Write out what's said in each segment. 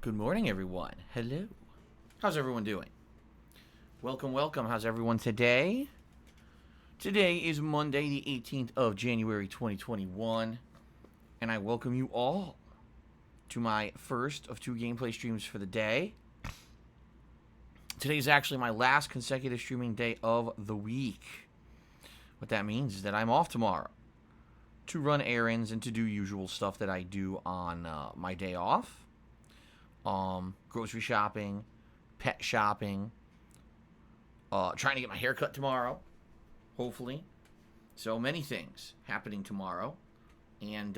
Good morning, everyone. Hello. How's everyone doing? Welcome, welcome. How's everyone today? Today is Monday, the 18th of January, 2021, and I welcome you all to my first of two gameplay streams for the day. Today is actually my last consecutive streaming day of the week. What that means is that I'm off tomorrow to run errands and to do usual stuff that I do on my day off. Grocery shopping, pet shopping, trying to get my hair cut tomorrow, hopefully. So many things happening tomorrow, and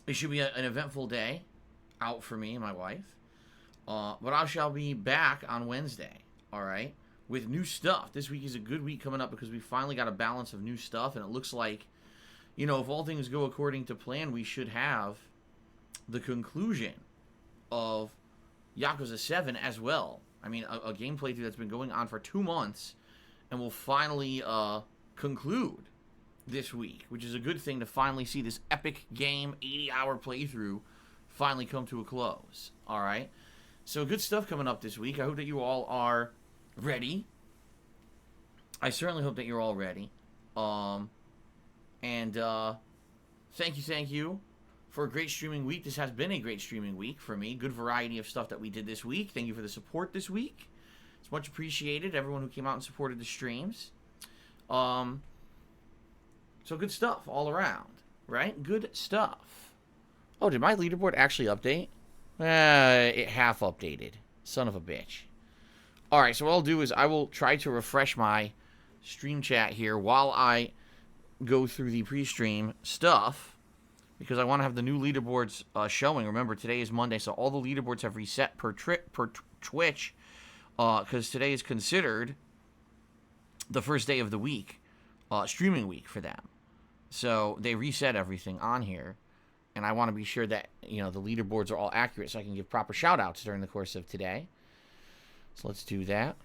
it should be an eventful day out for me and my wife. But I shall be back on Wednesday, all right, with new stuff. This week is a good week coming up because we finally got a balance of new stuff, and it looks like, you know, if all things go according to plan, we should have the conclusion of Yakuza 7 as well. I mean, a game playthrough that's been going on for 2 months and will finally conclude this week, which is a good thing to finally see this epic game, 80-hour playthrough finally come to a close. All right? So good stuff coming up this week. I hope that you all are ready. I certainly hope that you're all ready. Thank you for a great streaming week. This has been a great streaming week for me. Good variety of stuff that we did this week. Thank you for the support this week. It's much appreciated, everyone who came out and supported the streams. So good stuff all around, right? Good stuff. Oh, did my leaderboard actually update? It half updated. Son of a bitch. Alright, so what I'll do is I will try to refresh my stream chat here while I go through the pre-stream stuff, because I want to have the new leaderboards showing. Remember, today is Monday, so all the leaderboards have reset per Twitch, because today is considered the first day of the week, streaming week for them. So they reset everything on here, and I want to be sure that, you know, the leaderboards are all accurate so I can give proper shout-outs during the course of today. So let's do that.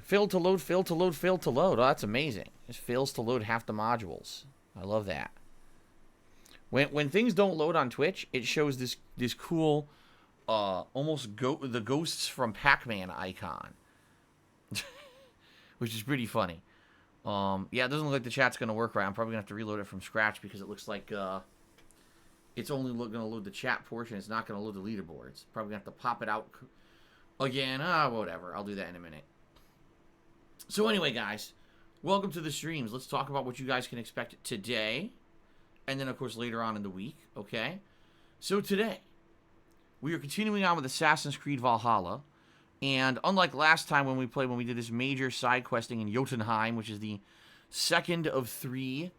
Failed to load, failed to load, failed to load. Oh, that's amazing. It fails to load half the modules. I love that. When things don't load on Twitch, it shows this cool, almost the ghosts from Pac-Man icon, which is pretty funny. Yeah, it doesn't look like the chat's gonna work right. I'm probably gonna have to reload it from scratch because it looks like it's only gonna load the chat portion. It's not gonna load the leaderboards. Probably gonna have to pop it out again. Whatever. I'll do that in a minute. So anyway, guys, welcome to the streams. Let's talk about what you guys can expect today. And then, of course, later on in the week, okay? So today, we are continuing on with Assassin's Creed Valhalla. And unlike last time when we did this major side questing in Jotunheim, which is the second of 3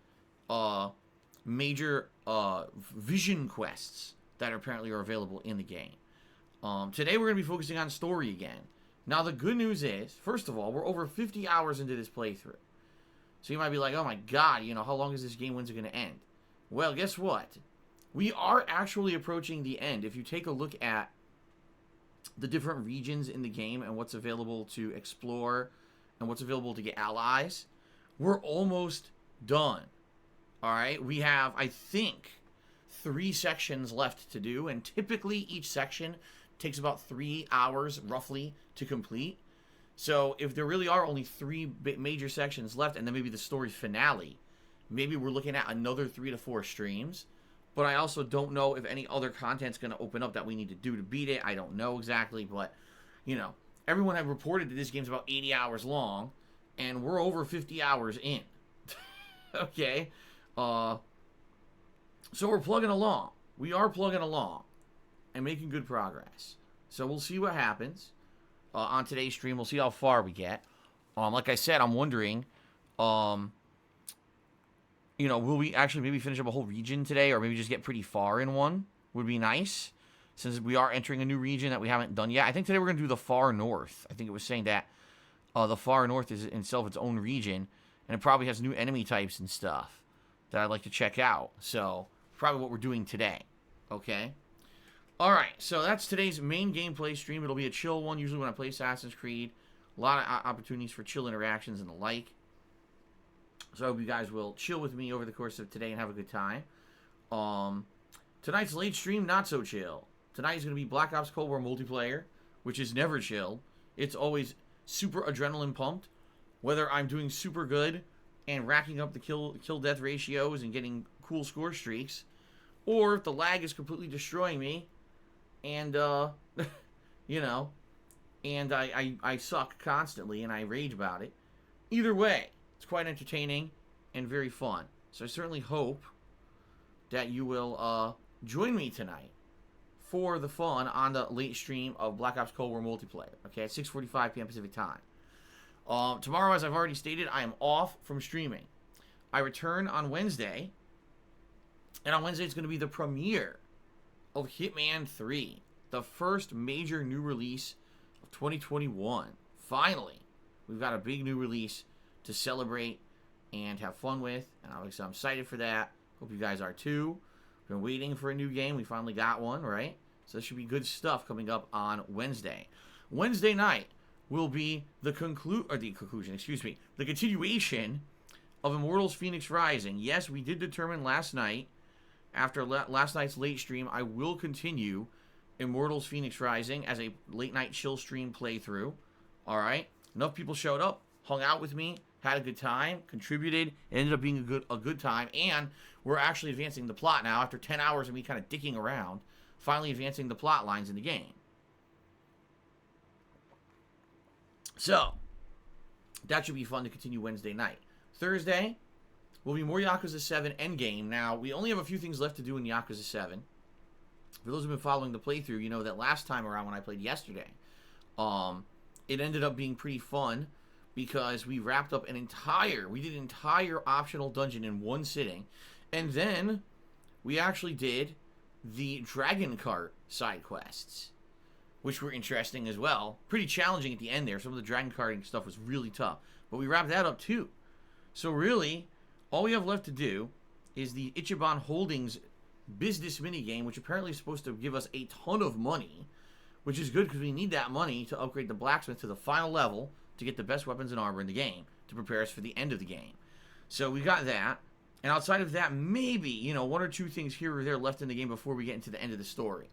major vision quests that apparently are available in the game. Today, we're going to be focusing on story again. Now, the good news is, first of all, we're over 50 hours into this playthrough. So you might be like, oh my god, you know, how long is this game? When's it going to end? Well, guess what? We are actually approaching the end. If you take a look at the different regions in the game and what's available to explore and what's available to get allies, we're almost done. All right? We have, I think, 3 sections left to do, and typically each section takes about 3 hours, roughly, to complete. So if there really are only 3 major sections left, and then maybe the story finale, maybe we're looking at another 3 to 4 streams. But I also don't know if any other content's going to open up that we need to do to beat it. I don't know exactly, but, you know, everyone had reported that this game's about 80 hours long, and we're over 50 hours in. Okay? So we're plugging along. We are plugging along and making good progress. So we'll see what happens on today's stream. We'll see how far we get. Like I said, I'm wondering, you know, will we actually maybe finish up a whole region today, or maybe just get pretty far in one? Would be nice, since we are entering a new region that we haven't done yet. I think today we're going to do the Far North. I think it was saying that the Far North is itself its own region, and it probably has new enemy types and stuff that I'd like to check out. So, probably what we're doing today. Okay? Alright, so that's today's main gameplay stream. It'll be a chill one, usually when I play Assassin's Creed. A lot of opportunities for chill interactions and the like. So I hope you guys will chill with me over the course of today and have a good time. Tonight's late stream, not so chill. Tonight is going to be Black Ops Cold War multiplayer, which is never chill. It's always super adrenaline pumped. Whether I'm doing super good and racking up the kill-death ratios and getting cool score streaks, or if the lag is completely destroying me, and, you know, and I suck constantly and I rage about it. Either way, it's quite entertaining and very fun. So I certainly hope that you will join me tonight for the fun on the late stream of Black Ops Cold War multiplayer, okay, at 6:45 p.m. Pacific time. Tomorrow, as I've already stated, I am off from streaming. I return on Wednesday, and on Wednesday it's going to be the premiere of Hitman 3, the first major new release of 2021. Finally, we've got a big new release to celebrate and have fun with, and obviously I'm excited for that. Hope you guys are too. Been waiting for a new game. We finally got one, right? So there should be good stuff coming up on Wednesday. Wednesday night will be the continuation of Immortals Fenyx Rising. Yes, we did determine last night, after last night's late stream, I will continue Immortals Fenyx Rising as a late night chill stream playthrough. All right, enough people showed up, hung out with me, had a good time, contributed. It ended up being a good time, and we're actually advancing the plot now after 10 hours of me kind of dicking around, finally advancing the plot lines in the game. So, that should be fun to continue Wednesday night. Thursday will be more Yakuza 7 Endgame. Now, we only have a few things left to do in Yakuza 7. For those who have been following the playthrough, you know that last time around when I played yesterday, it ended up being pretty fun because we wrapped up we did an entire optional dungeon in one sitting, and then we actually did the Dragon Cart side quests, which were interesting as well. Pretty challenging at the end there. Some of the Dragon Carting stuff was really tough, but we wrapped that up too. So really, all we have left to do is the Ichiban Holdings business minigame, which apparently is supposed to give us a ton of money, which is good because we need that money to upgrade the blacksmith to the final level to get the best weapons and armor in the game to prepare us for the end of the game. So we got that. And outside of that, maybe, you know, one or two things here or there left in the game before we get into the end of the story.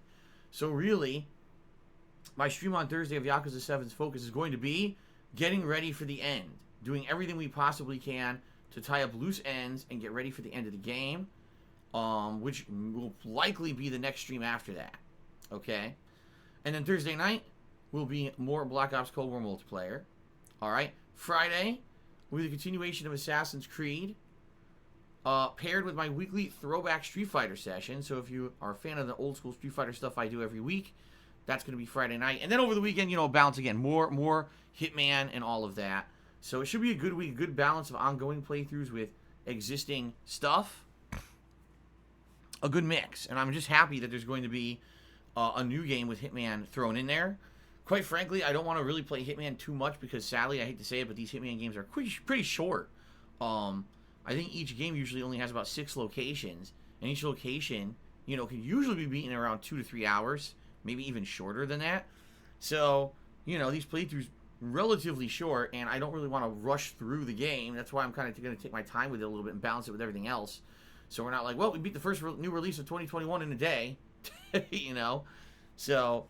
So really, my stream on Thursday of Yakuza 7's focus is going to be getting ready for the end. Doing everything we possibly can to tie up loose ends and get ready for the end of the game. Which will likely be the next stream after that. Okay? And then Thursday night will be more Black Ops Cold War multiplayer. Alright? Friday will be the continuation of Assassin's Creed. Paired with my weekly throwback Street Fighter session. So if you are a fan of the old school Street Fighter stuff I do every week, that's going to be Friday night. And then over the weekend, you know, balance again. More Hitman and all of that. So it should be a good week, good balance of ongoing playthroughs with existing stuff. A good mix. And I'm just happy that there's going to be a new game with Hitman thrown in there. Quite frankly, I don't want to really play Hitman too much because sadly, I hate to say it, but these Hitman games are pretty short. I think each game usually only has about 6 locations, and each location, you know, can usually be beaten in around 2 to 3 hours, maybe even shorter than that. So, you know, these playthroughs relatively short, and I don't really want to rush through the game. That's why I'm kind of going to take my time with it a little bit and balance it with everything else. So we're not like, well, we beat the first new release of 2021 in a day, you know. So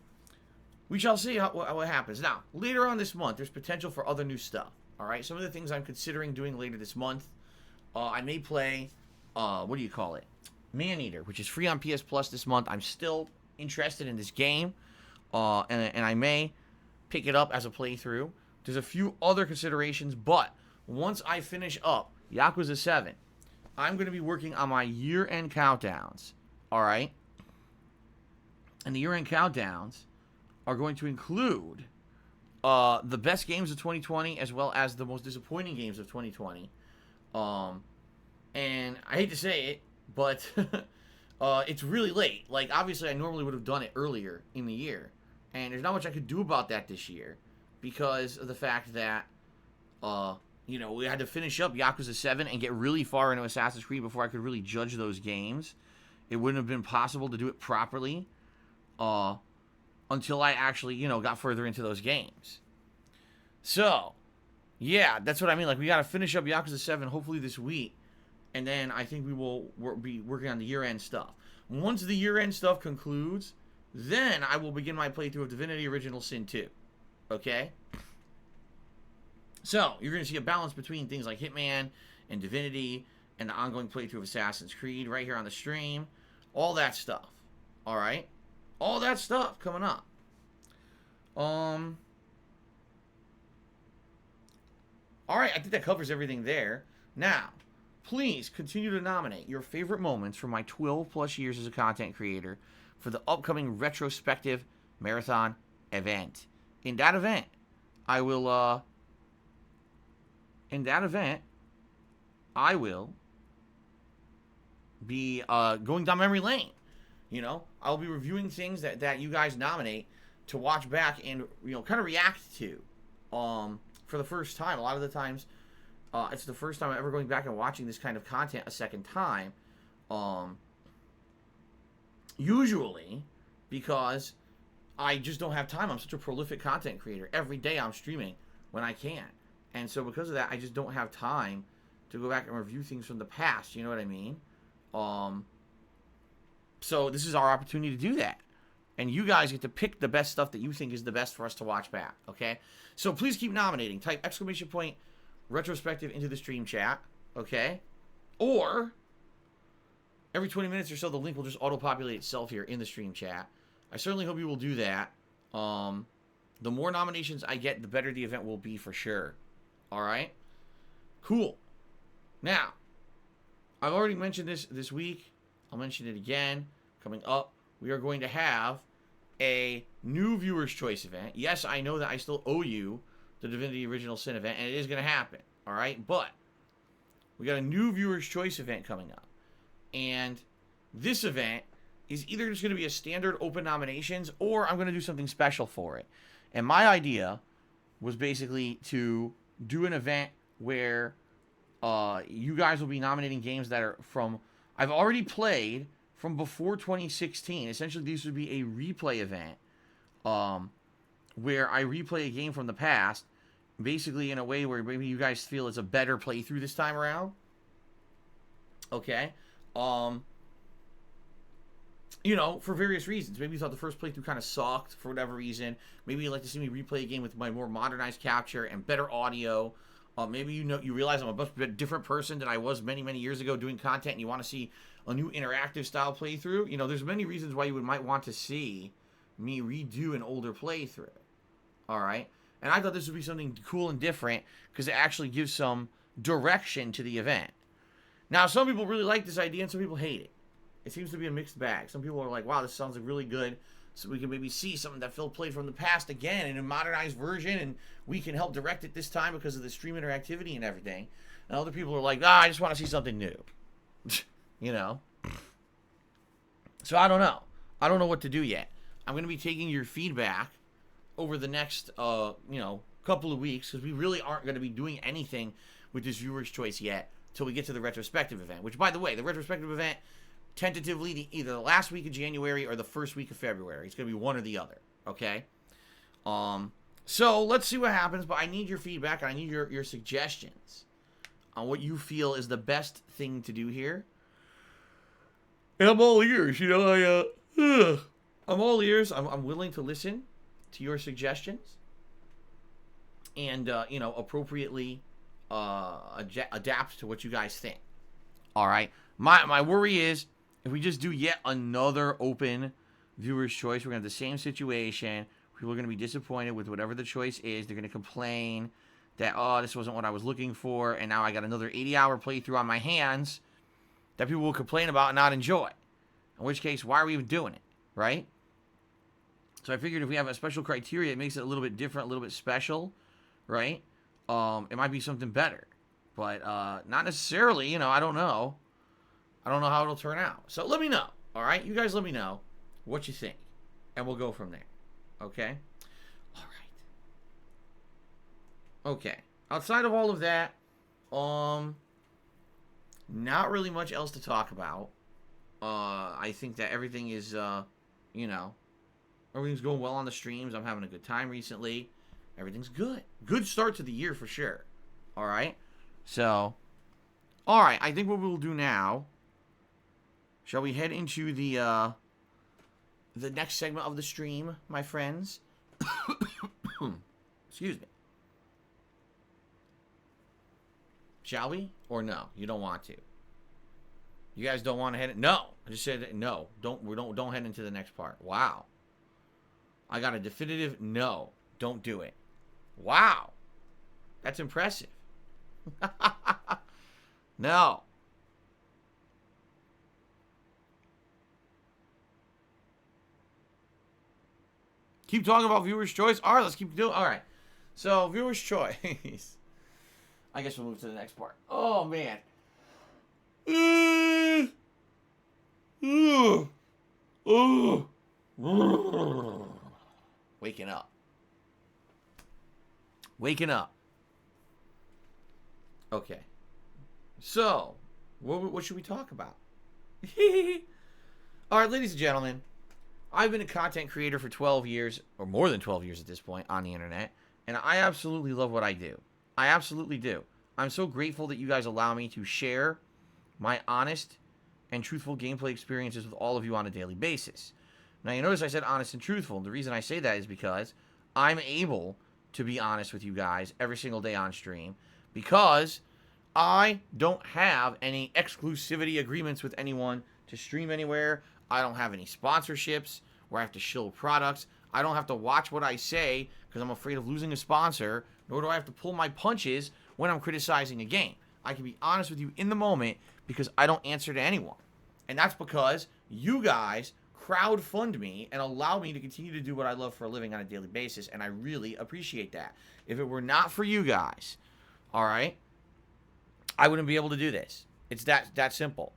we shall see what happens. Now, later on this month, there's potential for other new stuff. All right, some of the things I'm considering doing later this month. I may play, what do you call it? Maneater, which is free on PS Plus this month. I'm still interested in this game, and I may pick it up as a playthrough. There's a few other considerations, but once I finish up Yakuza 7, I'm going to be working on my year-end countdowns, all right? And the year-end countdowns are going to include the best games of 2020 as well as the most disappointing games of 2020. And I hate to say it, but it's really late. Like, obviously, I normally would have done it earlier in the year. And there's not much I could do about that this year because of the fact that, you know, we had to finish up Yakuza 7 and get really far into Assassin's Creed before I could really judge those games. It wouldn't have been possible to do it properly until I actually, you know, got further into those games. So, yeah, that's what I mean. Like, we got to finish up Yakuza 7 hopefully this week. And then I think we will be working on the year-end stuff. Once the year-end stuff concludes, then I will begin my playthrough of Divinity Original Sin 2. Okay? So, you're going to see a balance between things like Hitman and Divinity and the ongoing playthrough of Assassin's Creed right here on the stream. All that stuff. Alright? All that stuff coming up. Alright, I think that covers everything there. Now, please continue to nominate your favorite moments from my 12 plus years as a content creator for the upcoming Retrospective Marathon event. In that event, I will be going down memory lane. You know, I'll be reviewing things that you guys nominate to watch back and, you know, kind of react to for the first time. A lot of the times, it's the first time I'm ever going back and watching this kind of content a second time. Usually because I just don't have time. I'm such a prolific content creator. Every day I'm streaming when I can. And so because of that, I just don't have time to go back and review things from the past. You know what I mean? So this is our opportunity to do that. And you guys get to pick the best stuff that you think is the best for us to watch back. Okay? So please keep nominating. Type !! Retrospective into the stream chat. Okay? Or every 20 minutes or so, the link will just auto-populate itself here in the stream chat. I certainly hope you will do that. The more nominations I get, the better the event will be for sure. Alright? Cool. Now, I've already mentioned this week. I'll mention it again. Coming up, we are going to have a new Viewer's Choice event. Yes, I know that I still owe you the Divinity Original Sin event, and it is going to happen. Alright? But we got a new Viewer's Choice event coming up. And this event is either just going to be a standard open nominations, or I'm going to do something special for it. And my idea was basically to do an event where you guys will be nominating games that are from... I've already played from before 2016. Essentially, this would be a replay event where I replay a game from the past, basically in a way where maybe you guys feel it's a better playthrough this time around. Okay? You know, for various reasons. Maybe you thought the first playthrough kind of sucked for whatever reason. Maybe you'd like to see me replay a game with my more modernized capture and better audio. Maybe you realize I'm a much different person than I was many, many years ago doing content, and you want to see a new interactive style playthrough. You know, there's many reasons why you might want to see me redo an older playthrough. Alright? And I thought this would be something cool and different because it actually gives some direction to the event. Now, some people really like this idea and some people hate it. It seems to be a mixed bag. Some people are like, wow, this sounds like really good. So we can maybe see something that Phil played from the past again in a modernized version, and we can help direct it this time because of the stream interactivity and everything. And other people are like, I just want to see something new. You know? So I don't know. I don't know what to do yet. I'm going to be taking your feedback over the next, couple of weeks, because we really aren't going to be doing anything with this Viewer's Choice yet till we get to the Retrospective event. Which, by the way, the Retrospective event... tentatively either the last week of January or the first week of February. It's going to be one or the other, okay? So let's see what happens, but I need your feedback and I need your suggestions on what you feel is the best thing to do here. And I'm all ears, you know, I'm all ears. I'm willing to listen to your suggestions and, appropriately adapt to what you guys think. All right? My worry is, if we just do yet another open Viewer's Choice, we're going to have the same situation. People are going to be disappointed with whatever the choice is. They're going to complain that, this wasn't what I was looking for, and now I got another 80-hour playthrough on my hands that people will complain about and not enjoy. In which case, why are we even doing it, right? So I figured if we have a special criteria, it makes it a little bit different, a little bit special, right? It might be something better. But not necessarily, I don't know. I don't know how it'll turn out. So let me know, all right? You guys let me know what you think, and we'll go from there, okay? All right. Okay. Outside of all of that, not really much else to talk about. I think that everything is, everything's going well on the streams. I'm having a good time recently. Everything's good. Good start to the year for sure, all right? So, all right, I think what we'll do now, shall we head into the the next segment of the stream, my friends. Excuse me. Shall we? Or no? You don't want to. You guys don't want to head in? No. I just said no. Don't head into the next part. Wow. I got a definitive no. Don't do it. Wow. That's impressive. No. Keep talking about viewer's choice. All right, let's keep doing. All right. So, viewer's choice. I guess we'll move to the next part. Oh, man. Waking up. Waking up. Okay. So, what should we talk about? All right, ladies and gentlemen. I've been a content creator for 12 years, or more than 12 years at this point, on the internet. And I absolutely love what I do. I absolutely do. I'm so grateful that you guys allow me to share my honest and truthful gameplay experiences with all of you on a daily basis. Now, you notice I said honest and truthful. The reason I say that is because I'm able to be honest with you guys every single day on stream because I don't have any exclusivity agreements with anyone to stream anywhere. I don't have any sponsorships where I have to shill products. I don't have to watch what I say because I'm afraid of losing a sponsor, nor do I have to pull my punches when I'm criticizing a game. I can be honest with you in the moment because I don't answer to anyone. And that's because you guys crowdfund me and allow me to continue to do what I love for a living on a daily basis, and I really appreciate that. If it were not for you guys, all right, I wouldn't be able to do this. It's that simple.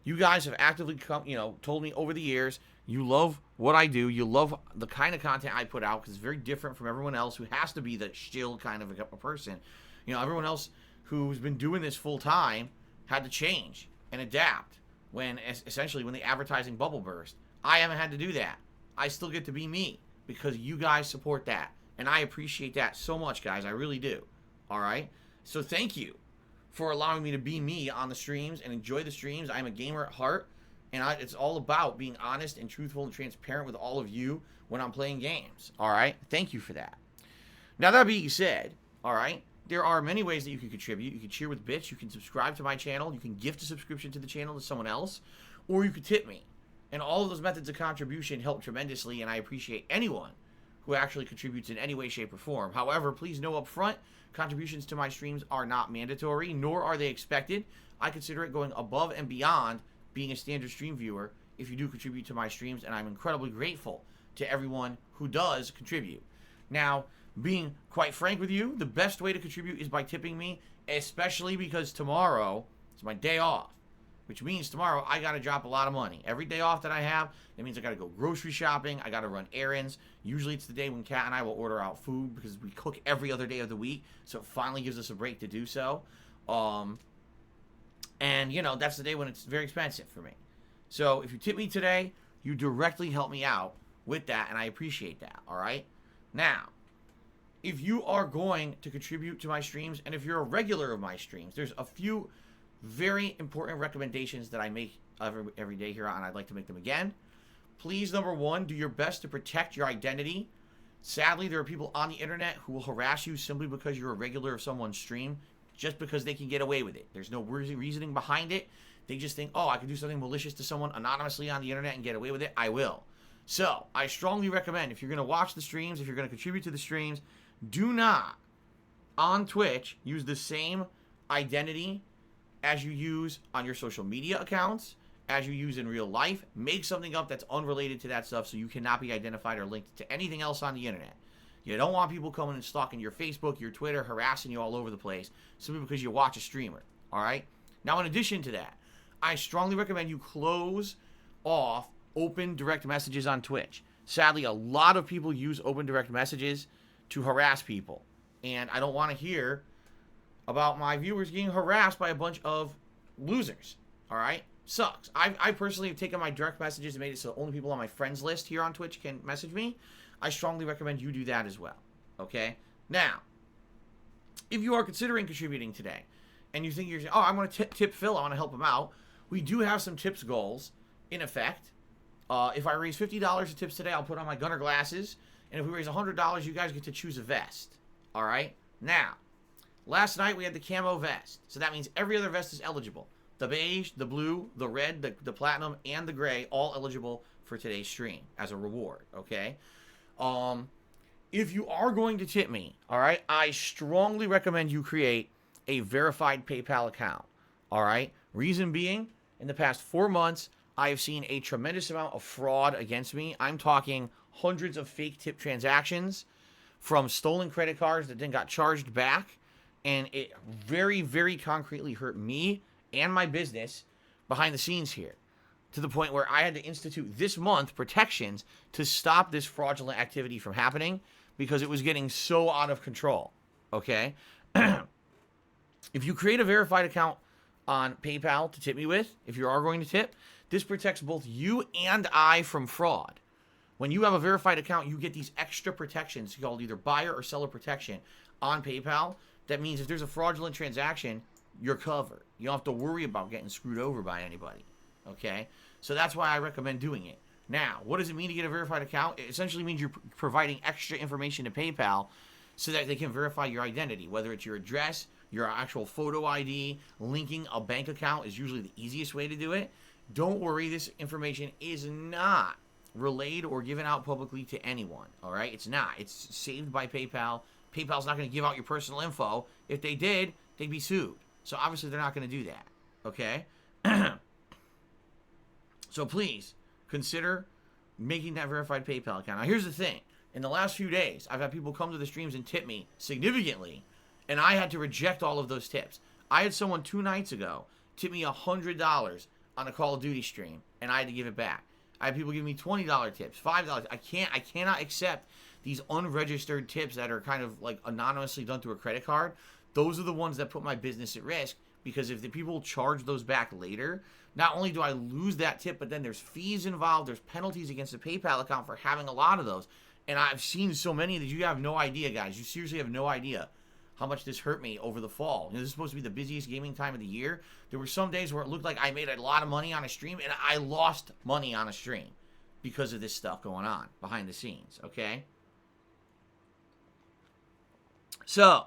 You guys have actively told me over the years you love what I do. You love the kind of content I put out because it's very different from everyone else who has to be the shill kind of a person. Everyone else who's been doing this full time had to change and adapt when the advertising bubble burst. I haven't had to do that. I still get to be me because you guys support that. And I appreciate that so much, guys. I really do. All right? So thank you for allowing me to be me on the streams and enjoy the streams. I'm a gamer at heart, and it's all about being honest and truthful and transparent with all of you when I'm playing games. All right? Thank you for that. Now, that being said, all right, there are many ways that you can contribute. You can cheer with bits. You can subscribe to my channel. You can gift a subscription to the channel to someone else, or you could tip me. And all of those methods of contribution help tremendously, and I appreciate anyone who actually contributes in any way, shape, or form. However, please know up front, contributions to my streams are not mandatory, nor are they expected. I consider it going above and beyond being a standard stream viewer if you do contribute to my streams, and I'm incredibly grateful to everyone who does contribute. Now, being quite frank with you, the best way to contribute is by tipping me, especially because tomorrow is my day off, which means tomorrow I got to drop a lot of money. Every day off that I have, that means I got to go grocery shopping, I got to run errands. Usually it's the day when Kat and I will order out food because we cook every other day of the week, so it finally gives us a break to do so. And, that's the day when it's very expensive for me. So if you tip me today, you directly help me out with that, and I appreciate that, all right? Now, if you are going to contribute to my streams, and if you're a regular of my streams, there's a few very important recommendations that I make every day here, and I'd like to make them again. Please, number one, do your best to protect your identity. Sadly, there are people on the internet who will harass you simply because you're a regular of someone's stream, just because they can get away with it. There's no reasoning behind it. They just think, oh, I can do something malicious to someone anonymously on the internet and get away with it. I will. So, I strongly recommend, if you're going to watch the streams, if you're going to contribute to the streams, do not, on Twitch, use the same identity as you use on your social media accounts, as you use in real life. Make something up that's unrelated to that stuff so you cannot be identified or linked to anything else on the internet. You don't want people coming and stalking your Facebook, your Twitter, harassing you all over the place simply because you watch a streamer, all right? Now, in addition to that, I strongly recommend you close off open direct messages on Twitch. Sadly, a lot of people use open direct messages to harass people, and I don't want to hear about my viewers getting harassed by a bunch of losers, all right? Sucks. I personally have taken my direct messages and made it so only people on my friends list here on Twitch can message me. I strongly recommend you do that as well, okay? Now, if you are considering contributing today, and you think you're, oh, I'm going to tip Phil, I want to help him out, we do have some tips goals in effect. If I raise $50 of tips today, I'll put on my gunner glasses. And if we raise $100, you guys get to choose a vest. All right? Now, last night we had the camo vest. So that means every other vest is eligible. The beige, the blue, the red, the platinum, and the gray, all eligible for today's stream as a reward. Okay? If you are going to tip me, all right, I strongly recommend you create a verified PayPal account. All right? Reason being, in the past 4 months, I have seen a tremendous amount of fraud against me. I'm talking hundreds of fake tip transactions from stolen credit cards that then got charged back. And it very, very concretely hurt me and my business behind the scenes here, to the point where I had to institute this month protections to stop this fraudulent activity from happening because it was getting so out of control. Okay? If you create a verified account on PayPal to tip me with, if you are going to tip, this protects both you and I from fraud. When you have a verified account, you get these extra protections called either buyer or seller protection on PayPal. That means if there's a fraudulent transaction, you're covered. You don't have to worry about getting screwed over by anybody. Okay? So that's why I recommend doing it. Now, what does it mean to get a verified account? It essentially means you're providing extra information to PayPal so that they can verify your identity, whether it's your address, your actual photo ID, linking a bank account is usually the easiest way to do it. Don't worry, this information is not relayed or given out publicly to anyone, all right? It's not. It's saved by PayPal. PayPal's not going to give out your personal info. If they did, they'd be sued. So obviously they're not going to do that, okay? So please consider making that verified PayPal account. Now here's the thing. In the last few days, I've had people come to the streams and tip me significantly, and I had to reject all of those tips. I had someone 2 nights ago tip me $100 on a Call of Duty stream, and I had to give it back. I had people give me $20 tips, $5. I cannot accept these unregistered tips that are kind of like anonymously done through a credit card. Those are the ones that put my business at risk, because if the people charge those back later, not only do I lose that tip, but then there's fees involved, there's penalties against the PayPal account for having a lot of those. And I've seen so many that you have no idea, guys. You seriously have no idea how much this hurt me over the fall. You know, this is supposed to be the busiest gaming time of the year. There were some days where it looked like I made a lot of money on a stream, and I lost money on a stream because of this stuff going on behind the scenes, okay? So,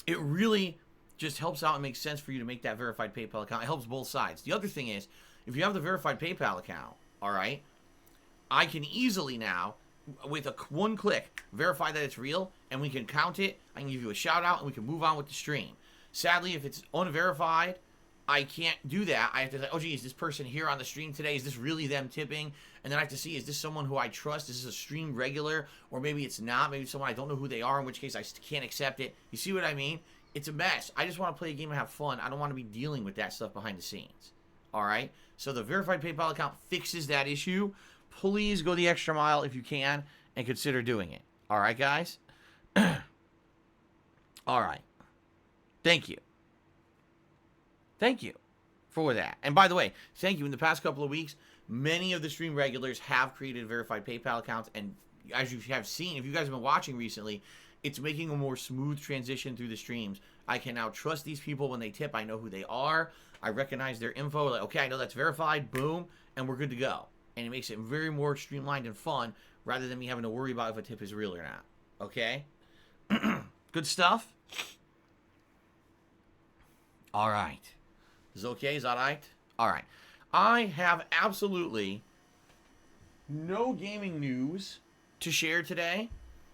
it really just helps out and makes sense for you to make that verified PayPal account. It helps both sides. The other thing is, if you have the verified PayPal account, all right, I can easily now, with one click, verify that it's real, and we can count it. I can give you a shout out, and we can move on with the stream. Sadly, if it's unverified, I can't do that. I have to say, oh, gee, is this person here on the stream today? Is this really them tipping? And then I have to see, is this someone who I trust? Is this a stream regular? Or maybe it's not. Maybe it's someone I don't know who they are, in which case I can't accept it. You see what I mean? It's a mess. I just want to play a game and have fun. I don't want to be dealing with that stuff behind the scenes. All right? So the verified PayPal account fixes that issue. Please go the extra mile if you can and consider doing it. All right, guys? All right. Thank you. Thank you for that. And by the way, thank you. In the past couple of weeks, many of the stream regulars have created verified PayPal accounts. And as you have seen, if you guys have been watching recently, it's making a more smooth transition through the streams. I can now trust these people when they tip. I know who they are. I recognize their info. Like, okay, I know that's verified. Boom. And we're good to go. And it makes it very more streamlined and fun rather than me having to worry about if a tip is real or not. Okay? Good stuff? All right. Is it okay? Is that all right? All right. I have absolutely no gaming news to share today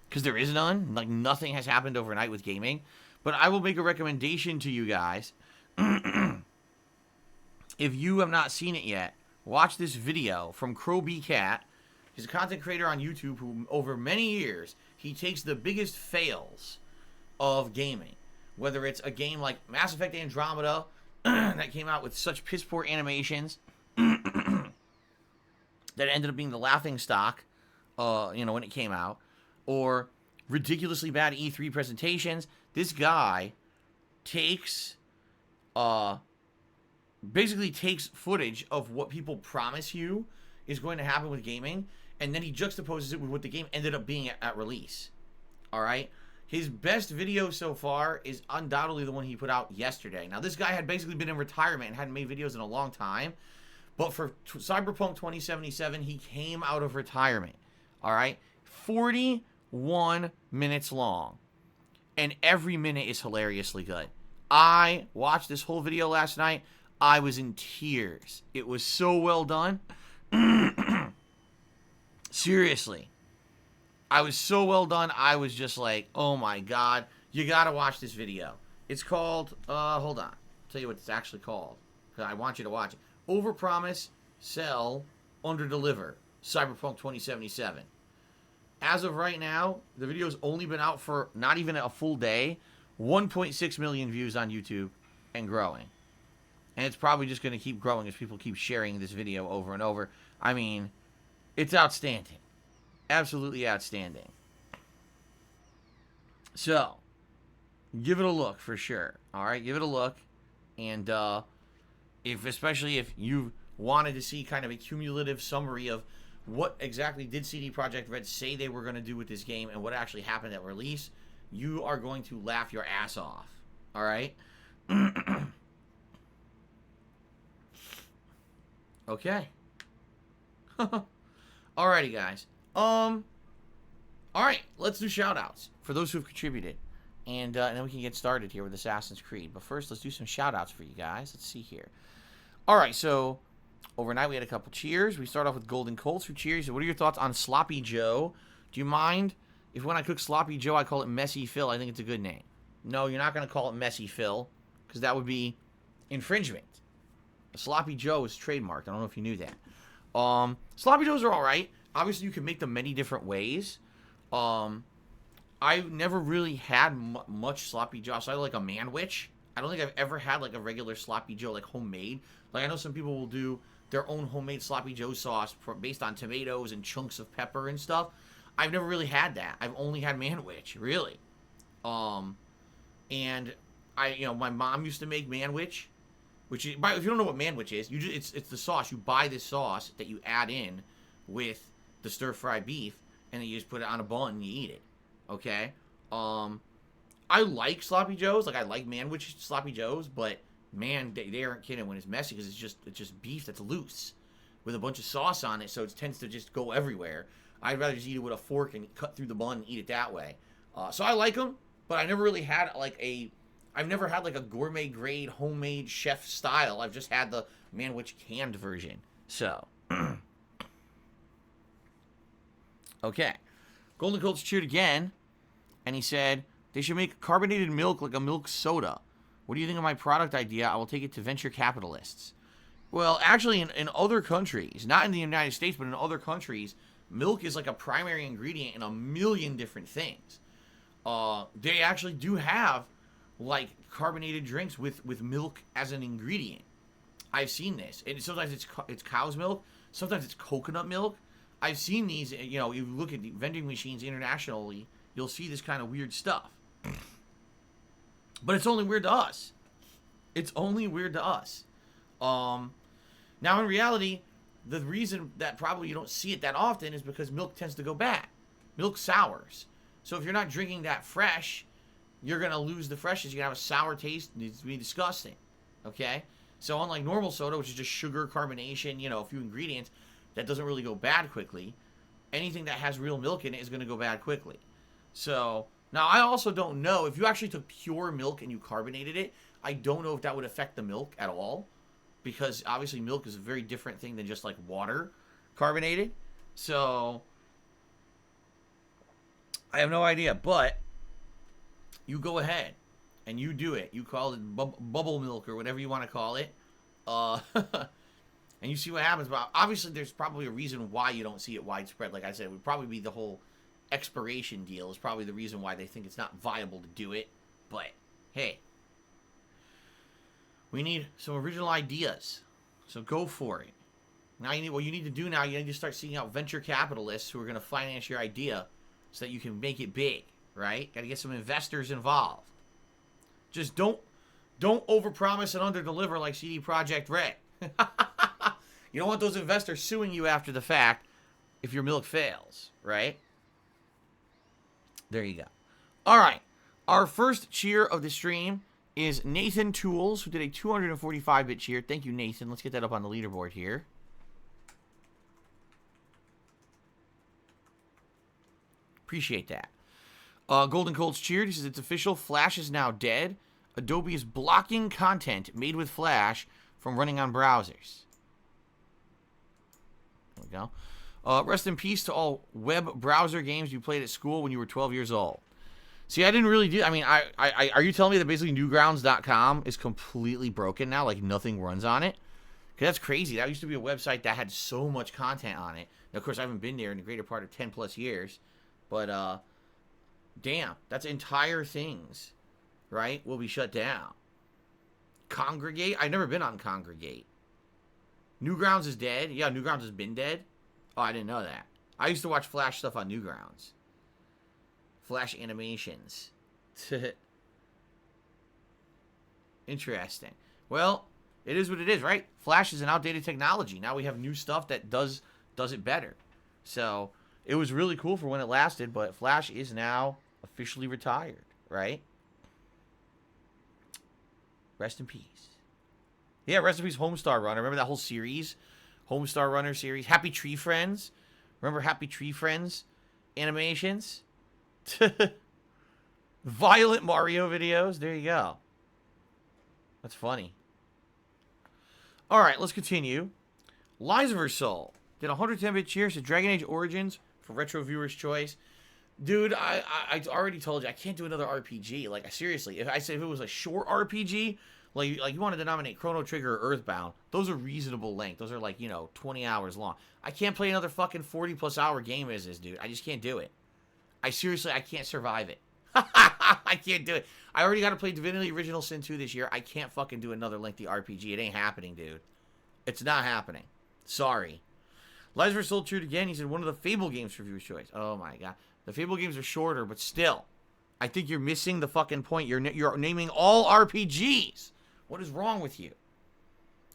because there is none. Like, nothing has happened overnight with gaming. But I will make a recommendation to you guys. If you have not seen it yet, watch this video from Crow B Cat. He's a content creator on YouTube who, over many years, he takes the biggest fails of gaming. Whether it's a game like Mass Effect Andromeda that came out with such piss poor animations that ended up being the laughing stock, when it came out, or ridiculously bad E3 presentations. This guy basically takes footage of what people promise you is going to happen with gaming, and then he juxtaposes it with what the game ended up being at release. All right? His best video so far is undoubtedly the one he put out yesterday. Now, this guy had basically been in retirement and hadn't made videos in a long time, But for Cyberpunk 2077, he came out of retirement. All right? 41 minutes long. And every minute is hilariously good. I watched this whole video last night. I was in tears. It was so well done. Seriously. I was so well done. I was just like, oh my God. You gotta watch this video. It's called, hold on. I'll tell you what it's actually called. I want you to watch it. Overpromise, sell, underdeliver. Cyberpunk 2077. As of right now, the video's only been out for not even a full day. 1.6 million views on YouTube and growing. And it's probably just going to keep growing as people keep sharing this video over and over. I mean, it's outstanding. Absolutely outstanding. So, give it a look for sure. All right, give it a look. And especially if you wanted to see kind of a cumulative summary of what exactly did CD Projekt Red say they were going to do with this game and what actually happened at release, you are going to laugh your ass off. All right? Okay. Alrighty, guys. All right, let's do shoutouts for those who have contributed. And then we can get started here with Assassin's Creed. But first, let's do some shoutouts for you guys. Let's see here. All right, so overnight we had a couple cheers. We start off with Golden Colts who cheers. So what are your thoughts on Sloppy Joe? Do you mind if when I cook Sloppy Joe I call it Messy Phil? I think it's a good name. No, you're not going to call it Messy Phil because that would be infringement. Sloppy Joe is trademarked. I don't know if you knew that. Sloppy Joes are all right. Obviously, you can make them many different ways. I never really had much Sloppy Joe. So I like a manwich. I don't think I've ever had like a regular Sloppy Joe, like homemade. Like I know some people will do their own homemade Sloppy Joe sauce based on tomatoes and chunks of pepper and stuff. I've never really had that. I've only had manwich, really. And my mom used to make manwich, which is, if you don't know what manwich is, it's the sauce. You buy this sauce that you add in with the stir-fry beef, and then you just put it on a bun and you eat it. Okay? I like Sloppy Joes. Like, I like manwich Sloppy Joes, but, man, they aren't kidding when it's messy because it's just beef that's loose with a bunch of sauce on it, so it tends to just go everywhere. I'd rather just eat it with a fork and cut through the bun and eat it that way. So I like them, but I never really had, I've never had, a gourmet-grade, homemade chef style. I've just had the manwich canned version. So, okay. Golden Colts cheered again, and he said, they should make carbonated milk like a milk soda. What do you think of my product idea? I will take it to venture capitalists. Well, actually, in other countries, not in the United States, but in other countries, milk is like a primary ingredient in a million different things. They actually do have, carbonated drinks with milk as an ingredient. I've seen this. And sometimes it's cow's milk. Sometimes it's coconut milk. I've seen these, you look at the vending machines internationally, you'll see this kind of weird stuff. But it's only weird to us. It's only weird to us. Now, in reality, the reason that probably you don't see it that often is because milk tends to go bad. Milk sours. So if you're not drinking that fresh, you're going to lose the freshness. You're going to have a sour taste. It needs to be disgusting. Okay? So unlike normal soda, which is just sugar, carbonation, a few ingredients, that doesn't really go bad quickly. Anything that has real milk in it is going to go bad quickly. So, now I also don't know, if you actually took pure milk and you carbonated it, I don't know if that would affect the milk at all. Because obviously milk is a very different thing than just water carbonated. So, I have no idea. But, you go ahead and you do it. You call it bubble milk or whatever you want to call it. And you see what happens. But obviously there's probably a reason why you don't see it widespread. Like I said, it would probably be the whole expiration deal is probably the reason why they think it's not viable to do it. But, hey. We need some original ideas. So go for it. Now what you need to do now, you need to start seeking out venture capitalists who are going to finance your idea so that you can make it big, right? Got to get some investors involved. Just don't overpromise and underdeliver like CD Projekt Red. You don't want those investors suing you after the fact if your milk fails, right? There you go. All right. Our first cheer of the stream is Nathan Tools, who did a 245-bit cheer. Thank you, Nathan. Let's get that up on the leaderboard here. Appreciate that. Golden Colts cheered. He says, it's official. Flash is now dead. Adobe is blocking content made with Flash from running on browsers. There we go. Rest in peace to all web browser games you played at school when you were 12 years old. See, I didn't really do... I mean, are you telling me that basically Newgrounds.com is completely broken now? Like, nothing runs on it? Because that's crazy. That used to be a website that had so much content on it. Now, of course, I haven't been there in the greater part of 10-plus years. But, damn. That's entire things, right, will be shut down. Congregate? I've never been on Congregate. Newgrounds is dead? Yeah, Newgrounds has been dead? Oh, I didn't know that. I used to watch Flash stuff on Newgrounds. Flash animations. Interesting. Well, it is what it is, right? Flash is an outdated technology. Now we have new stuff that does it better. So, it was really cool for when it lasted, but Flash is now officially retired, right? Rest in peace. Yeah, rest in peace, Homestar Runner. Remember that whole series? Homestar Runner series. Happy Tree Friends. Remember Happy Tree Friends animations? Violent Mario videos. There you go. That's funny. Alright, let's continue. Lies of Her Soul did 110-bit cheers to Dragon Age Origins for Retro Viewers' Choice. Dude, I already told you, I can't do another RPG. Like, seriously, if it was a short RPG, like you wanted to nominate Chrono Trigger or Earthbound, those are reasonable length. Those are like, 20 hours long. I can't play another fucking 40-plus hour game as this, dude. I just can't do it. I can't survive it. I can't do it. I already got to play Divinity Original Sin 2 this year. I can't fucking do another lengthy RPG. It ain't happening, dude. It's not happening. Sorry. Lies Were Sold True again. He said one of the Fable games for viewer's choice. Oh my god. The Fable games are shorter, but still. I think you're missing the fucking point. You're naming all RPGs. What is wrong with you?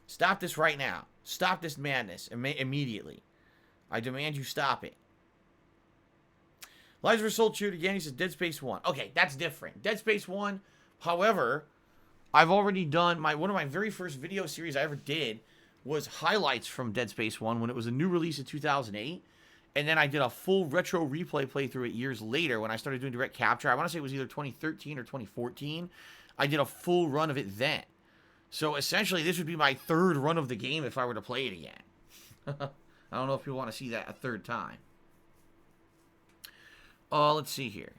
Stop this right now. Stop this madness immediately. I demand you stop it. Lies Were Sold True again. He says Dead Space 1. Okay, that's different. Dead Space 1, however, I've already done one of my very first video series I ever did was highlights from Dead Space 1 when it was a new release in 2008. And then I did a full retro replay playthrough it years later when I started doing direct capture. I want to say it was either 2013 or 2014. I did a full run of it then. So essentially, this would be my third run of the game if I were to play it again. I don't know if people want to see that a third time. Let's see here.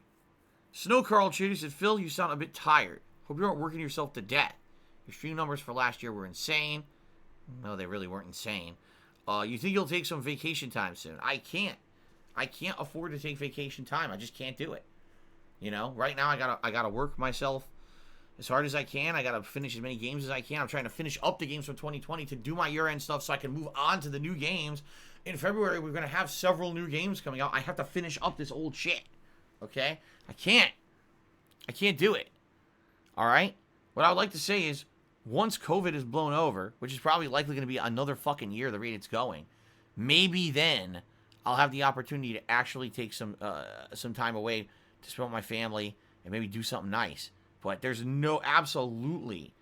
Snow Carl Chitty said, Phil, you sound a bit tired. Hope you aren't working yourself to death. Your stream numbers for last year were insane. No, they really weren't insane. You think you'll take some vacation time soon? I can't. I can't afford to take vacation time. I just can't do it. Right now I gotta work myself as hard as I can. I gotta finish as many games as I can. I'm trying to finish up the games from 2020 to do my year-end stuff so I can move on to the new games. In February, we're gonna have several new games coming out. I have to finish up this old shit. Okay? I can't do it. Alright? What I would like to say is, once COVID is blown over, which is probably likely going to be another fucking year the rate it's going, maybe then I'll have the opportunity to actually take some time away to spend with my family and maybe do something nice. But there's absolutely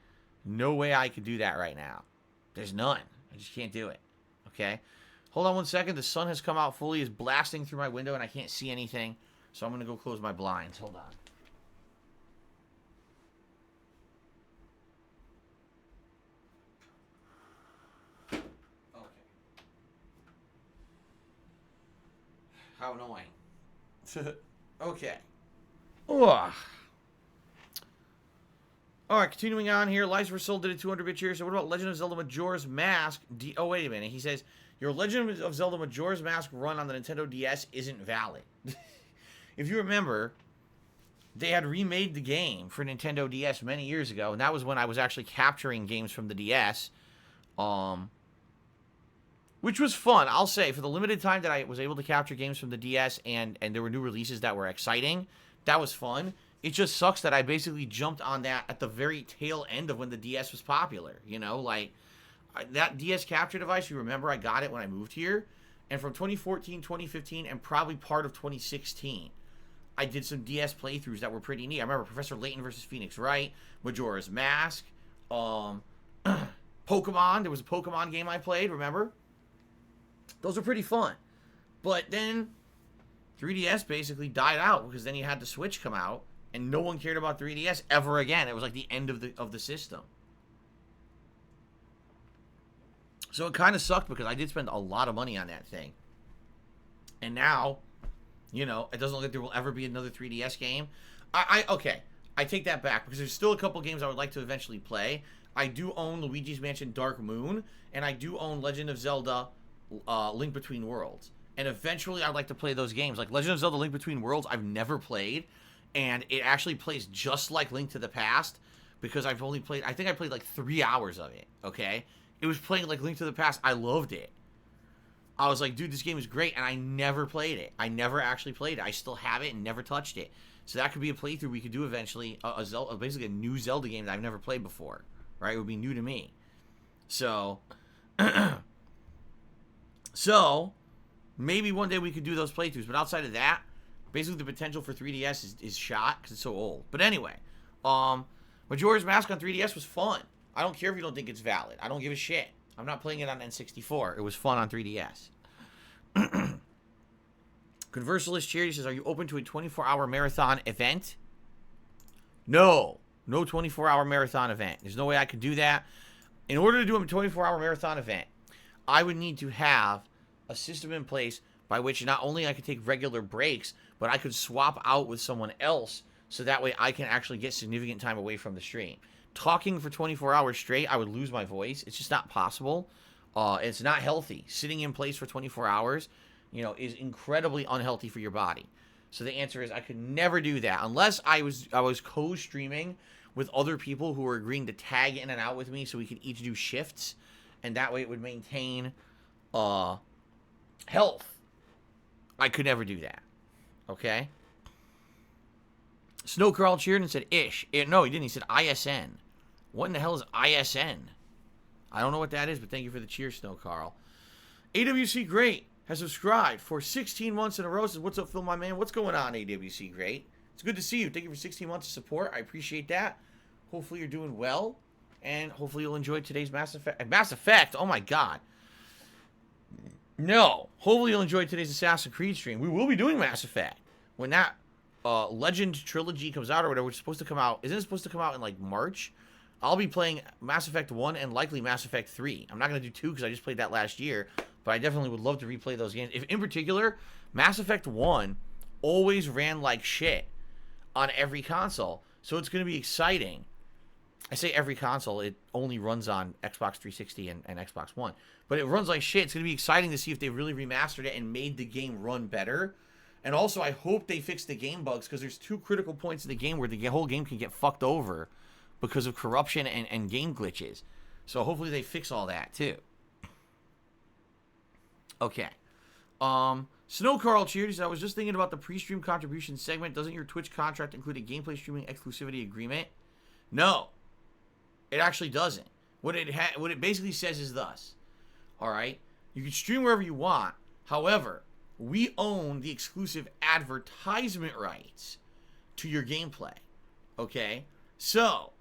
no way I could do that right now. There's none. I just can't do it. Okay? Hold on one second. The sun has come out fully. It's blasting through my window and I can't see anything. So I'm going to go close my blinds. Hold on. How annoying. Okay. Ugh. Alright, continuing on here. Lies Were Sold did a 200-bit cheer. So what about Legend of Zelda Majora's Mask? Oh, wait a minute. He says, your Legend of Zelda Majora's Mask run on the Nintendo DS isn't valid. If you remember, they had remade the game for Nintendo DS many years ago. And that was when I was actually capturing games from the DS. Which was fun, I'll say. For the limited time that I was able to capture games from the DS and there were new releases that were exciting, that was fun. It just sucks that I basically jumped on that at the very tail end of when the DS was popular. That DS capture device, you remember, I got it when I moved here. And from 2014, 2015, and probably part of 2016, I did some DS playthroughs that were pretty neat. I remember Professor Layton versus Phoenix Wright, Majora's Mask, Pokemon. There was a Pokemon game I played, remember? Those are pretty fun. But then, 3DS basically died out because then you had the Switch come out, and no one cared about 3DS ever again. It was like the end of the system. So it kind of sucked because I did spend a lot of money on that thing. And now, you know, it doesn't look like there will ever be another 3DS game. Okay, I take that back because there's still a couple games I would like to eventually play. I do own Luigi's Mansion Dark Moon, and I do own Legend of Zelda Link Between Worlds. And eventually I'd like to play those games. Like Legend of Zelda Link Between Worlds, I've never played, and it actually plays just like Link to the Past because I've only played, I think I played like 3 hours of it, okay? It was playing like Link to the Past. I loved it. I was like, dude, this game is great, and I never played it. I never actually played it. I still have it and never touched it. So that could be a playthrough we could do eventually, basically a new Zelda game that I've never played before. Right, it would be new to me. So, maybe one day we could do those playthroughs. But outside of that, basically the potential for 3DS is shot because it's so old. But anyway, Majora's Mask on 3DS was fun. I don't care if you don't think it's valid. I don't give a shit. I'm not playing it on N64. It was fun on 3DS. Conversalist Charity says, are you open to a 24-hour marathon event? No. No 24-hour marathon event. There's no way I could do that. In order to do a 24-hour marathon event, I would need to have a system in place by which not only I could take regular breaks, but I could swap out with someone else so that way I can actually get significant time away from the stream. Talking for 24 hours straight, I would lose my voice. It's just not possible. It's not healthy. Sitting in place for 24 hours, you know, is incredibly unhealthy for your body. So the answer is I could never do that unless I was co-streaming with other people who were agreeing to tag in and out with me so we could each do shifts, and that way it would maintain health. I could never do that. Okay? Snow Carl cheered and said ish. No, he didn't. He said ISN. What in the hell is ISN? I don't know what that is, but thank you for the cheer, Snow Carl. AWC Great has subscribed for 16 months in a row. Says, what's up, Phil, my man? What's going on, AWC Great? It's good to see you. Thank you for 16 months of support. I appreciate that. Hopefully you're doing well, and hopefully you'll enjoy today's Mass Effect. Mass Effect? Oh my god. No. Hopefully you'll enjoy today's Assassin's Creed stream. We will be doing Mass Effect. When that Legend Trilogy comes out or whatever, which is supposed to come out. Isn't it supposed to come out in like March? I'll be playing Mass Effect 1 and likely Mass Effect 3. I'm not going to do 2 because I just played that last year, but I definitely would love to replay those games. If, in particular, Mass Effect 1 always ran like shit on every console, so it's going to be exciting. I say every console, it only runs on Xbox 360 and Xbox One. But it runs like shit. It's going to be exciting to see if they really remastered it and made the game run better. And also, I hope they fix the game bugs, because there's 2 critical points in the game where the whole game can get fucked over because of corruption and game glitches. So hopefully they fix all that, too. Okay. Snow Carl cheers. I was just thinking about the pre-stream contribution segment. Doesn't your Twitch contract include a gameplay streaming exclusivity agreement? No. It actually doesn't. What it basically says is thus. Alright? You can stream wherever you want. However, we own the exclusive advertisement rights to your gameplay. Okay? So,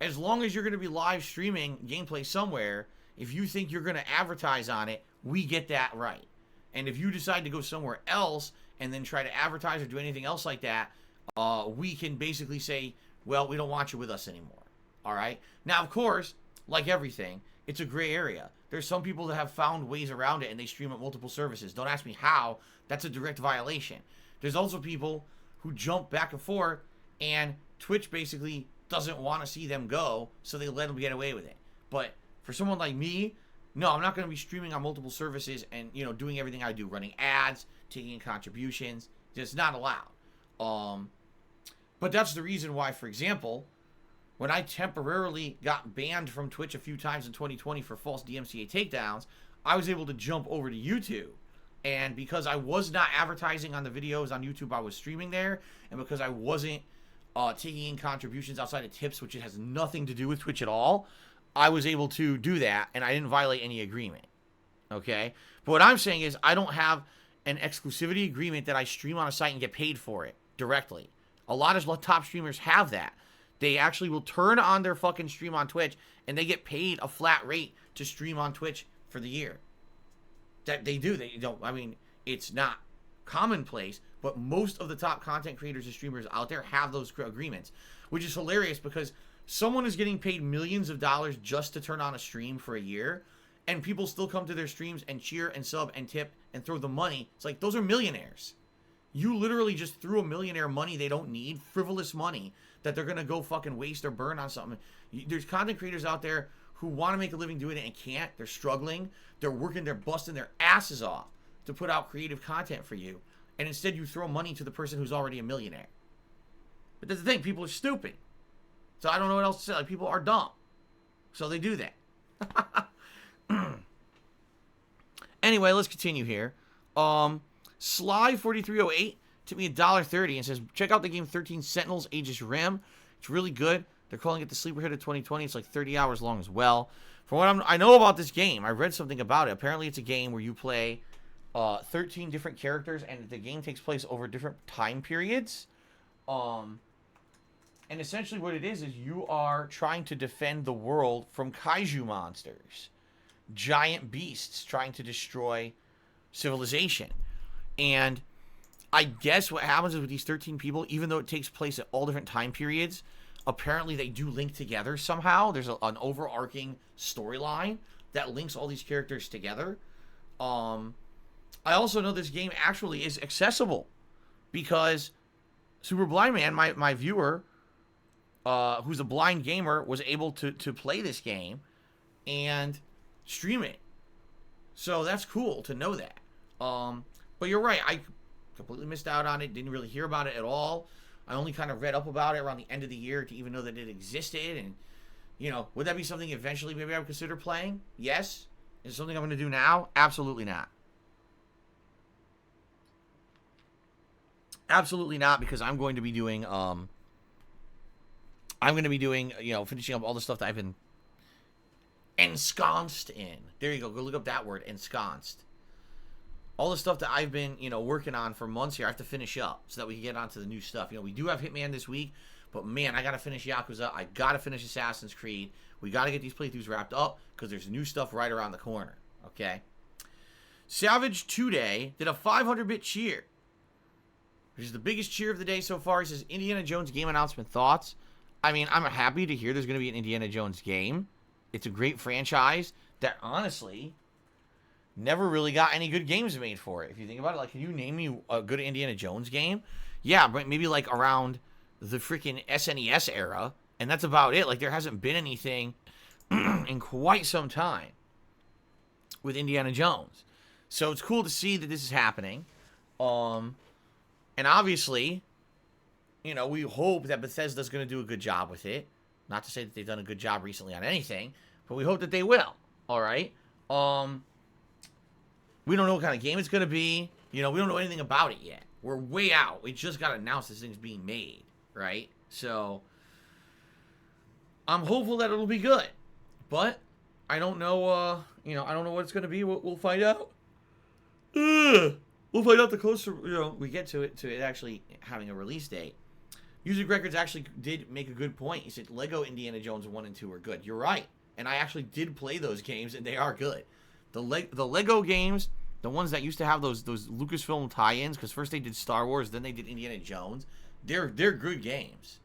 as long as you're going to be live streaming gameplay somewhere, if you think you're going to advertise on it, we get that right. And if you decide to go somewhere else and then try to advertise or do anything else like that, we can basically say, well, we don't want you with us anymore. Alright? Now, of course, like everything, it's a gray area. There's some people that have found ways around it and they stream at multiple services. Don't ask me how. That's a direct violation. There's also people who jump back and forth, and Twitch basically doesn't want to see them go, so they let them get away with it. But for someone like me, no, I'm not going to be streaming on multiple services and, you know, doing everything I do, running ads, taking in contributions. It's not allowed. But that's the reason why, for example, when I temporarily got banned from Twitch a few times in 2020 for false DMCA takedowns, I was able to jump over to YouTube. And because I was not advertising on the videos on YouTube I was streaming there, and because I wasn't taking in contributions outside of tips, which it has nothing to do with Twitch at all, I was able to do that, and I didn't violate any agreement. Okay? But what I'm saying is I don't have an exclusivity agreement that I stream on a site and get paid for it directly. A lot of top streamers have that. They actually will turn on their fucking stream on Twitch, and they get paid a flat rate to stream on Twitch for the year. That they do. They don't. I mean, it's not commonplace, but most of the top content creators and streamers out there have those agreements, which is hilarious because someone is getting paid millions of dollars just to turn on a stream for a year, and people still come to their streams and cheer and sub and tip and throw the money. It's like, those are millionaires. You literally just threw a millionaire money they don't need, frivolous money that they're going to go fucking waste or burn on something. There's content creators out there who want to make a living doing it and can't. They're struggling. They're working, they're busting their asses off to put out creative content for you. And instead you throw money to the person who's already a millionaire. But that's the thing, people are stupid. So I don't know what else to say. Like, people are dumb. So they do that. Anyway, let's continue here. Sly4308 took me $1.30 and says, check out the game 13 Sentinels Aegis Rim. It's really good. They're calling it the sleeper hit of 2020. It's like 30 hours long as well. From what I know about this game, I read something about it. Apparently it's a game where you play 13 different characters, and the game takes place over different time periods. And essentially what it is you are trying to defend the world from kaiju monsters. Giant beasts trying to destroy civilization. And I guess what happens is with these 13 people, even though it takes place at all different time periods, apparently they do link together somehow. There's an overarching storyline that links all these characters together. I also know this game actually is accessible because Super Blind Man, my viewer, who's a blind gamer, was able to play this game and stream it. So that's cool to know that. But you're right, I completely missed out on it, didn't really hear about it at all. I only kind of read up about it around the end of the year to even know that it existed. And, you know, would that be something eventually maybe I would consider playing? Yes. Is it something I'm going to do now? Absolutely not. Absolutely not, because I'm going to be doing, you know, finishing up all the stuff that I've been ensconced in. There you go. Go look up that word, ensconced. All the stuff that I've been, you know, working on for months here, I have to finish up so that we can get onto the new stuff. You know, we do have Hitman this week, but man, I got to finish Yakuza. I got to finish Assassin's Creed. We got to get these playthroughs wrapped up because there's new stuff right around the corner. Okay. Savage Today did a 500-bit cheer, which is the biggest cheer of the day so far. He says, Indiana Jones game announcement thoughts. I mean, I'm happy to hear there's going to be an Indiana Jones game. It's a great franchise that honestly never really got any good games made for it. If you think about it, like, can you name me a good Indiana Jones game? Yeah, but maybe like around the freaking SNES era, and that's about it. Like, there hasn't been anything in quite some time with Indiana Jones. So it's cool to see that this is happening. And obviously, you know, we hope that Bethesda's going to do a good job with it. Not to say that they've done a good job recently on anything, but we hope that they will. All right. We don't know what kind of game it's going to be. You know, we don't know anything about it yet. We're way out. We just got announced this thing's being made, right? So I'm hopeful that it'll be good. But I don't know, you know, I don't know what it's going to be. We'll find out. We'll find out the closer, you know, we get to it actually having a release date. Music Records actually did make a good point. He said Lego Indiana Jones 1 and 2 are good. You're right. And I actually did play those games, and they are good. The Lego games, the ones that used to have those Lucasfilm tie-ins, because first they did Star Wars, then they did Indiana Jones, they're good games.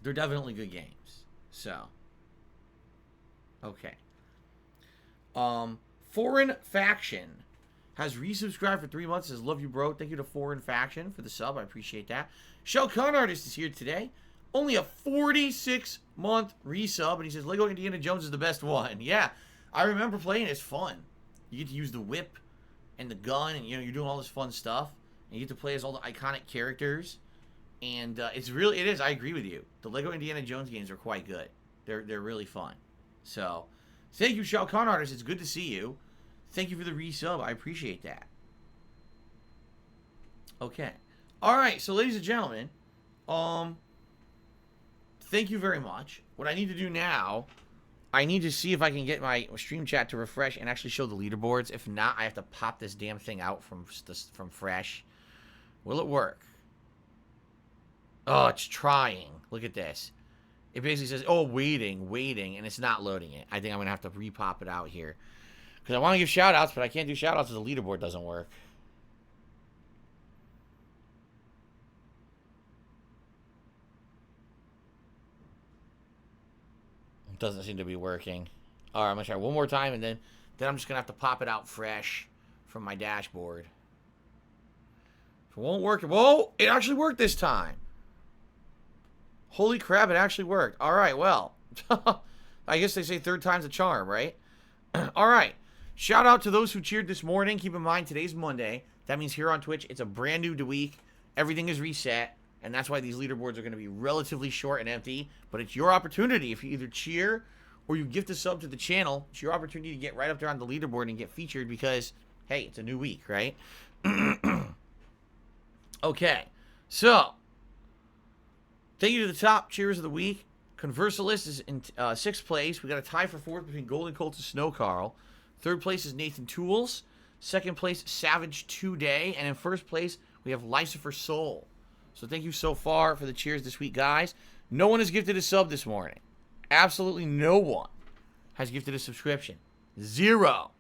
They're definitely good games. So, okay. Foreign Faction has resubscribed for 3 months. Says, love you, bro. Thank you to Foreign Faction for the sub. I appreciate that. Shell Con Artist is here today. Only a 46-month resub, and he says, Lego Indiana Jones is the best one. Yeah, I remember playing it. It's fun. You get to use the whip and the gun, and, you know, you're doing all this fun stuff. And you get to play as all the iconic characters. And it is. I agree with you. The Lego Indiana Jones games are quite good. They're really fun. So, thank you, Shell Con Artist. It's good to see you. Thank you for the resub. I appreciate that. Okay. All right. So, ladies and gentlemen, thank you very much. What I need to do now, I need to see if I can get my stream chat to refresh and actually show the leaderboards. If not, I have to pop this damn thing out from fresh. Will it work? Oh, it's trying. Look at this. It basically says, oh, waiting, and it's not loading it. I think I'm going to have to repop it out here. Because I want to give shout-outs, but I can't do shout-outs if the leaderboard doesn't work. Doesn't seem to be working. All right, I'm going to try one more time, and then I'm just going to have to pop it out fresh from my dashboard. If it won't work... Whoa! It actually worked this time. Holy crap, it actually worked. All right, well. I guess they say third time's a charm, right? All right. Shout out to those who cheered this morning. Keep in mind, today's Monday. That means here on Twitch, it's a brand new week. Everything is reset. And that's why these leaderboards are going to be relatively short and empty. But it's your opportunity. If you either cheer or you gift a sub to the channel, it's your opportunity to get right up there on the leaderboard and get featured because, hey, it's a new week, right? Okay. So, thank you to the top cheers of the week. Conversalist is in 6th place. We got a tie for 4th between Golden Colt and Snow Carl. 3rd place is Nathan Tools. 2nd place, Savage Today. And in 1st place, we have Lucifer Soul. So thank you so far for the cheers this week, guys. No one has gifted a sub this morning. Absolutely no one has gifted a subscription. 0.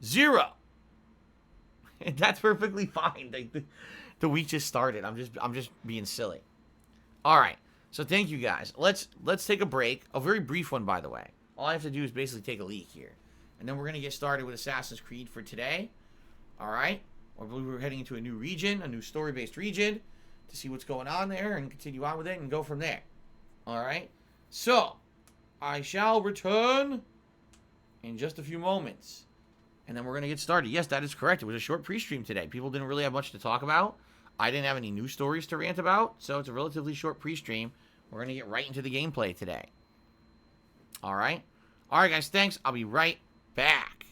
0. And that's perfectly fine. The week just started. I'm just being silly. All right. So thank you, guys. Let's take a break. A very brief one, by the way. All I have to do is basically take a leak here. And then we're going to get started with Assassin's Creed for today. All right? I believe we're heading into a new region, a new story-based region, to see what's going on there and continue on with it and go from there. All right? So, I shall return in just a few moments. And then we're going to get started. Yes, that is correct. It was a short pre-stream today. People didn't really have much to talk about. I didn't have any news stories to rant about, so it's a relatively short pre-stream. We're going to get right into the gameplay today. All right? All right, guys, thanks. I'll be right back.